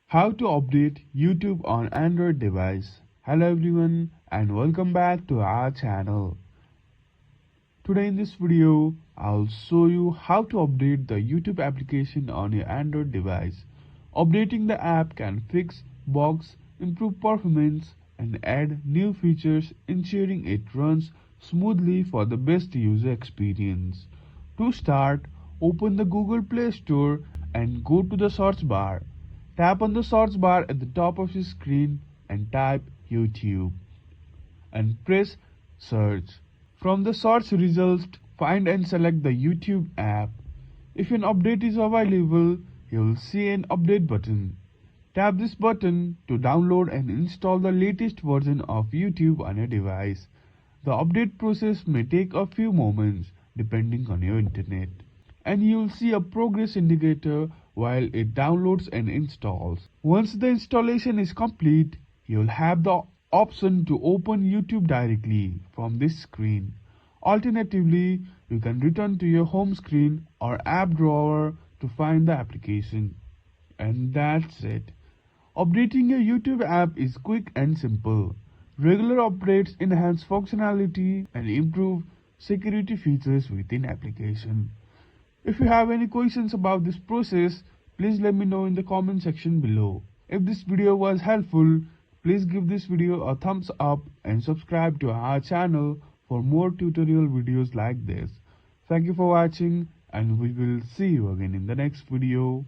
How to update YouTube on Android device. Hello everyone and welcome back to our channel. Today in this video, I'll show you how to update the YouTube application on your Android device. Updating the app can fix bugs, improve performance and add new features, ensuring it runs smoothly for the best user experience. To start, open the Google Play Store and go to the search bar. Tap on the search bar at the top of your screen and type YouTube and press search. From the search results, find and select the YouTube app. If an update is available, you will see an update button. Tap this button to download and install the latest version of YouTube on your device. The update process may take a few moments depending on your internet, and you will see a progress indicator while it downloads and installs. Once the installation is complete, you will have the option to open YouTube directly from this screen. Alternatively, you can return to your home screen or app drawer to find the application. And that's it. Updating your YouTube app is quick and simple. Regular updates enhance functionality and improve security features within application. If you have any questions about this process, please let me know in the comment section below. If this video was helpful, please give this video a thumbs up and subscribe to our channel for more tutorial videos like this. Thank you for watching and we will see you again in the next video.